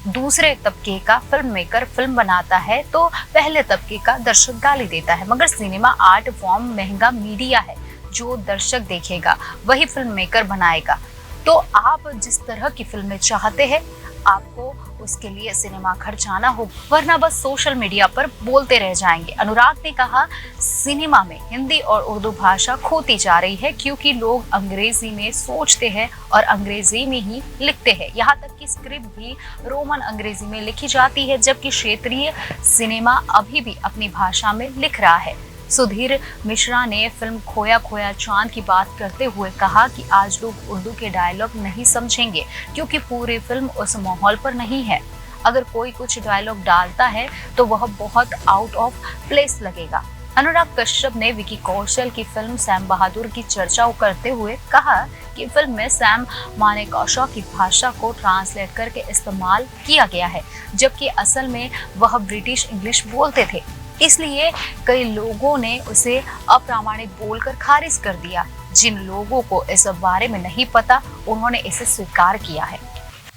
दूसरे तबके का फिल्म मेकर फिल्म बनाता है तो पहले तबके का दर्शक गाली देता है। मगर सिनेमा आर्ट फॉर्म महंगा मीडिया है, जो दर्शक देखेगा वही फिल्म मेकर बनाएगा। तो आप जिस तरह की फिल्में चाहते हैं, आपको उसके लिए सिनेमा घर जाना होगा, वरना बस सोशल मीडिया पर बोलते रह जाएंगे। अनुराग ने कहा, सिनेमा में हिंदी और उर्दू भाषा खोती जा रही है, क्योंकि लोग अंग्रेजी में सोचते हैं और अंग्रेजी में ही लिखते हैं। यहाँ तक कि स्क्रिप्ट भी रोमन अंग्रेजी में लिखी जाती है, जबकि क्षेत्रीय सिनेमा अभी भी अपनी भाषा में लिख रहा है। सुधीर मिश्रा ने फिल्म खोया खोया चांद की बात करते हुए कहा कि आज लोग उर्दू के डायलॉग नहीं समझेंगे, क्योंकि पूरी फिल्म उस माहौल पर नहीं है। अगर कोई कुछ डायलॉग डालता है तो वह बहुत आउट ऑफ प्लेस लगेगा। अनुराग कश्यप ने विकी कौशल की फिल्म सैम बहादुर की चर्चा करते हुए कहा कि फिल्म में सैम मानेकशॉ की भाषा को ट्रांसलेट करके इस्तेमाल किया गया है, जबकि असल में वह ब्रिटिश इंग्लिश बोलते थे। इसलिए कई लोगों ने उसे अप्रामाणिक बोलकर खारिज कर दिया। जिन लोगों को इस बारे में नहीं पता, उन्होंने इसे स्वीकार किया है।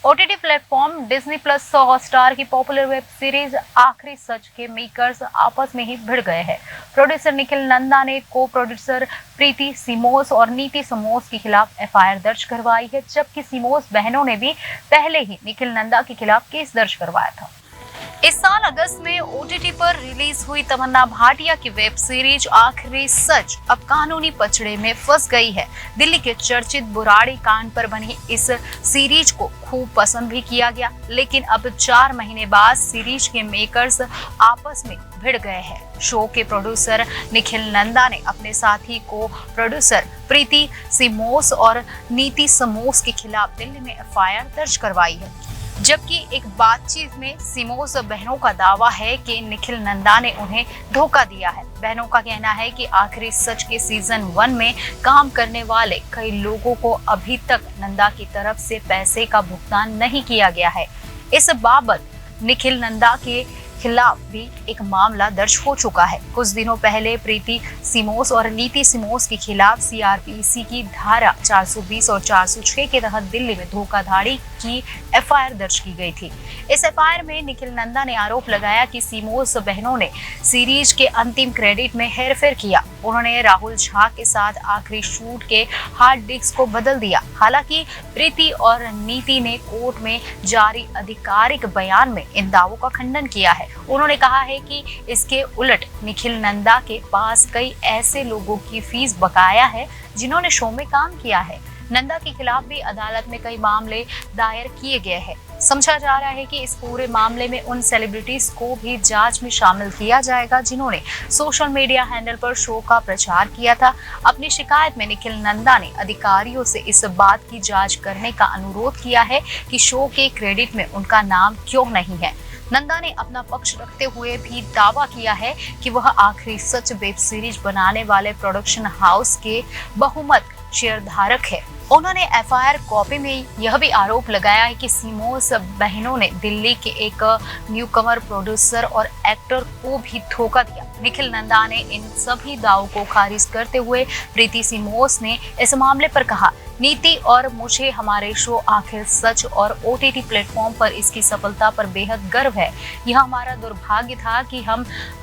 OTT platform Disney plus Hotstar की पॉपुलर वेब सीरीज आखिरी सच के मेकर्स आपस में ही भिड़ गए हैं। प्रोड्यूसर निखिल नंदा ने को प्रोड्यूसर प्रीति सिमोस और नीति समोस के खिलाफ एफआईआर दर्ज करवाई है, जबकि सिमोस बहनों ने भी पहले ही निखिल नंदा के खिलाफ केस दर्ज करवाया था। इस साल अगस्त में ओटीटी पर रिलीज हुई तमन्ना भाटिया की वेब सीरीज आखिरी सच अब कानूनी पचड़े में फंस गई है। दिल्ली के चर्चित बुराड़ी कांड पर बनी इस सीरीज को खूब पसंद भी किया गया, लेकिन अब 4 महीने बाद सीरीज के मेकर्स आपस में भिड़ गए हैं। शो के प्रोड्यूसर निखिल नंदा ने अपने साथी को प्रोड्यूसर प्रीति सिमोस और नीति समोस के खिलाफ दिल्ली में एफआईआर दर्ज करवाई है, जबकि एक बातचीत में सिमोस बहनों का दावा है कि निखिल नंदा ने उन्हें धोखा दिया है। बहनों का कहना है कि आखिरी सच के सीजन 1 में काम करने वाले कई लोगों को अभी तक नंदा की तरफ से पैसे का भुगतान नहीं किया गया है। इस बाबत निखिल नंदा के खिलाफ भी एक मामला दर्ज हो चुका है। कुछ दिनों पहले प्रीति सिमोस और नीति सिमोस के खिलाफ सीआरपीसी की धारा 420 और 406 के तहत दिल्ली में धोखाधड़ी की एफआईआर दर्ज की गई थी। इस एफआईआर में निखिल नंदा ने आरोप लगाया कि सिमोस बहनों ने सीरीज के अंतिम क्रेडिट में हेरफेर किया। उन्होंने राहुल झा के साथ आखिरी शूट के हार्ड डिस्क को बदल दिया। हालांकि प्रीति और नीति ने कोर्ट में जारी आधिकारिक बयान में इन दावों का खंडन किया है। है। उन्होंने कहा है कि इसके उलट निखिल नंदा के पास कई ऐसे लोगों की फीस बकाया है जिन्होंने शो में काम किया है। नंदा के खिलाफ भी अदालत में कई मामले दायर किए गए हैं। समझा जा रहा है कि इस पूरे मामले में उन सेलिब्रिटीज को भी जांच में शामिल किया जाएगा जिन्होंने सोशल मीडिया हैंडल पर शो का प्रचार किया था। अपनी शिकायत में निखिल नंदा ने अधिकारियों से इस बात की जांच करने का अनुरोध किया है कि शो के क्रेडिट में उनका नाम क्यों नहीं है। नंदा ने अपना पक्ष रखते हुए भी दावा किया है कि वह आखिरी सच वेब सीरीज बनाने वाले प्रोडक्शन हाउस के बहुमत शेयरधारक है। उन्होंने एफआईआर कॉपी में यह भी आरोप लगाया है कि सिमोस बहनों ने दिल्ली के एक न्यूकमर प्रोड्यूसर और एक्टर को भी धोखा दिया। निखिल नंदा ने इन सभी दावों को खारिज करते हुए प्रीति सिमोस ने इस मामले पर कहा, नीति और मुझे हमारे शो आखिर सच और ओटीटी प्लेटफॉर्म पर इसकी सफलता पर बेहद गर्व है। यह हमारा दुर्भाग्य था कि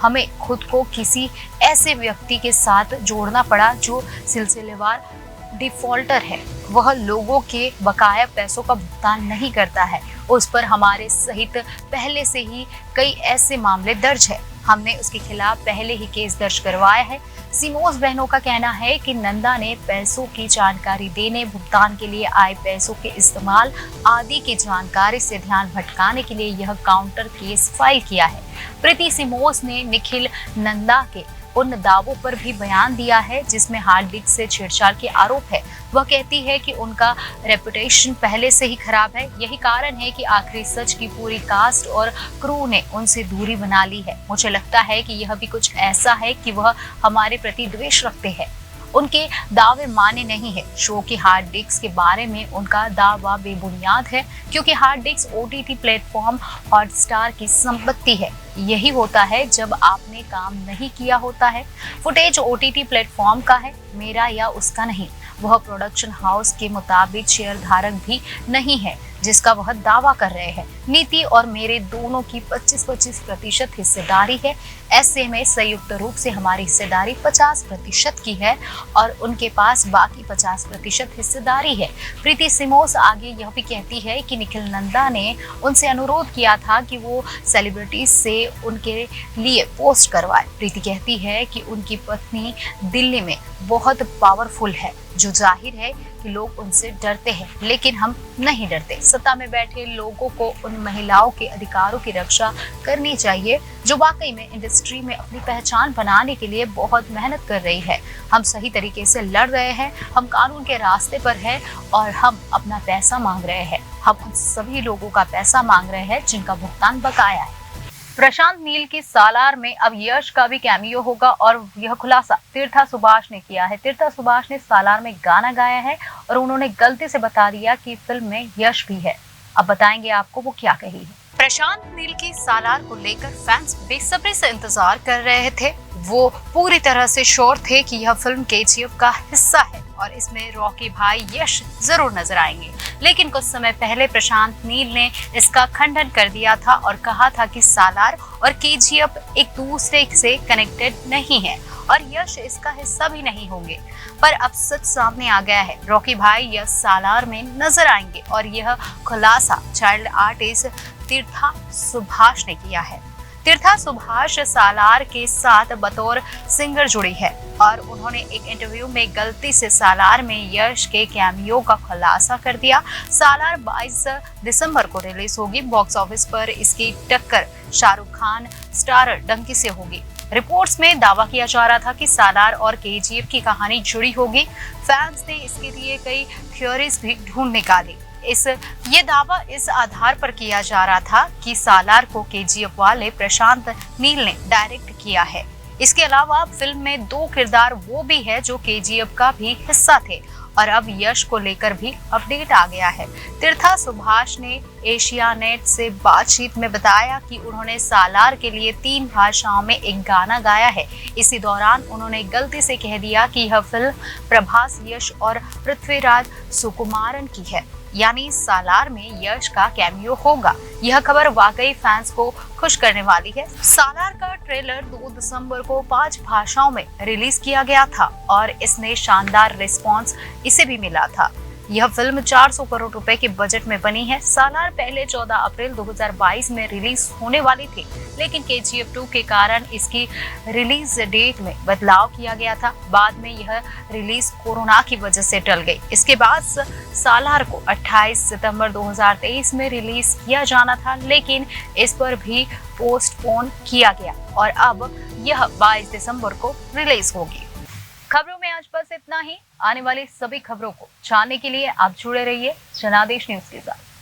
हमें खुद को किसी ऐसे व्यक्ति के साथ जोड़ना पड़ा जो सिलसिलेवार डिफॉल्टर है। वह लोगों के बकाया पैसों का भुगतान नहीं करता है। उस पर हमारे सहित पहले से ही कई ऐसे मामले दर्ज है। हमने उसके खिलाफ पहले ही केस दर्ज करवाया है। सिमोस बहनों का कहना है कि नंदा ने पैसों की जानकारी देने, भुगतान के लिए आए पैसों के इस्तेमाल आदि की जानकारी से ध्यान भटकाने के लिए यह काउंटर केस फाइल किया है। प्रीति सिमोस ने निखिल नंदा के उन दावों पर भी बयान दिया है जिसमें हार्ड डिस्क से छेड़छाड़ के आरोप है। वह कहती है कि उनका रेपुटेशन पहले से ही खराब है। यही कारण है कि आखिरी सच की पूरी कास्ट और क्रू ने उनसे दूरी बना ली है। मुझे लगता है कि यह भी कुछ ऐसा है कि वह हमारे प्रति द्वेष रखते हैं। उनके दावे माने नहीं है। शो की हार्ड डिस्क के बारे में उनका दावा बेबुनियाद है क्योंकि hard disk OTT platform Hotstar की संपत्ति है। यही होता है जब आपने काम नहीं किया होता है। फुटेज ओटीटी प्लेटफॉर्म का है, मेरा या उसका नहीं। वह प्रोडक्शन हाउस के मुताबिक शेयरधारक भी नहीं है जिसका वह दावा कर रहे हैं। नीति और मेरे दोनों की 25-25% हिस्सेदारी है। ऐसे में संयुक्त रूप से हमारी हिस्सेदारी 50% की है और उनके पास बाकी 50% हिस्सेदारी है। प्रीति सिमोस आगे यह भी कहती है कि निखिल नंदा ने उनसे अनुरोध किया था कि वो सेलिब्रिटीज से उनके लिए पोस्ट करवाए। प्रीति कहती है कि उनकी पत्नी दिल्ली में बहुत पावरफुल है, जो जाहिर है कि लोग उनसे डरते हैं, लेकिन हम नहीं डरते। सत्ता में बैठे लोगों को उन महिलाओं के अधिकारों की रक्षा करनी चाहिए जो वाकई में इंडस्ट्री में अपनी पहचान बनाने के लिए बहुत मेहनत कर रही है। हम सही तरीके से लड़ रहे हैं, हम कानून के रास्ते पर हैं और हम अपना पैसा मांग रहे हैं। हम उन सभी लोगों का पैसा मांग रहे हैं जिनका भुगतान बकाया है। प्रशांत नील की सालार में अब यश का भी कैमियो होगा और यह खुलासा तीर्था सुभाष ने किया है। तीर्था सुभाष ने सालार में गाना गाया है और उन्होंने गलती से बता दिया कि फिल्म में यश भी है। अब बताएंगे आपको वो क्या कही है। प्रशांत नील की सालार को लेकर फैंस बेसब्री से इंतजार कर रहे थे। वो पूरी तरह से श्योर थे कि यह फिल्म केजीएफ का हिस्सा है और इसमें रॉकी भाई यश जरूर नजर आएंगे। लेकिन कुछ समय पहले प्रशांत नील ने इसका खंडन कर दिया था और कहा था कि सालार और केजीएफ एक दूसरे से कनेक्टेड नहीं है और यश इसका हिस्सा भी नहीं होंगे। पर अब सच सामने आ गया है। रॉकी भाई यश सालार में नजर आएंगे और यह खुलासा चाइल्ड आर्टिस्ट तीर्था सुभाष ने किया है। तीर्था सुभाष सालार के साथ बतौर सिंगर जुड़ी है और उन्होंने एक इंटरव्यू में गलती से सालार में यश के कैमियो का खुलासा कर दिया। सालार 22 दिसंबर को रिलीज होगी। बॉक्स ऑफिस पर इसकी टक्कर शाहरुख खान स्टारर डंकी से होगी। रिपोर्ट्स में दावा किया जा रहा था कि सालार और केजीएफ की कहानी जुड़ी होगी। फैंस ने इसके लिए कई थ्योरीज भी ढूंढ निकाली। ये दावा इस आधार पर किया जा रहा था कि सालार को केजीएफ वाले प्रशांत नील ने डायरेक्ट किया है। इसके अलावा फिल्म में 2 किरदार वो भी है जो केजीएफ का भी हिस्सा थे और अब यश को लेकर भी अपडेट आ गया है। तीर्था सुभाष ने एशियानेट से बातचीत में बताया कि उन्होंने सालार के लिए 3 भाषाओं में एक गाना गाया है। इसी दौरान उन्होंने गलती से कह दिया कि यह फिल्म प्रभास, यश और पृथ्वीराज सुकुमारन की है, यानी सालार में यश का कैमियो होगा। यह खबर वाकई फैंस को खुश करने वाली है। सालार का ट्रेलर 2 दिसंबर को 5 भाषाओं में रिलीज किया गया था और इसने शानदार रिस्पांस इसे भी मिला था। यह फिल्म 400 करोड़ रुपए के बजट में बनी है। सालार पहले 14 अप्रैल 2022 में रिलीज होने वाली थी, लेकिन KGF 2 के कारण इसकी रिलीज डेट में बदलाव किया गया था। बाद में यह रिलीज कोरोना की वजह से टल गई। इसके बाद सालार को 28 सितंबर 2023 में रिलीज किया जाना था, लेकिन इस पर भी पोस्टपोन किया गया और अब यह 22 दिसंबर को रिलीज होगी। खबरों में आज बस इतना ही। आने वाली सभी खबरों को जानने के लिए आप जुड़े रहिए जनादेश न्यूज के साथ।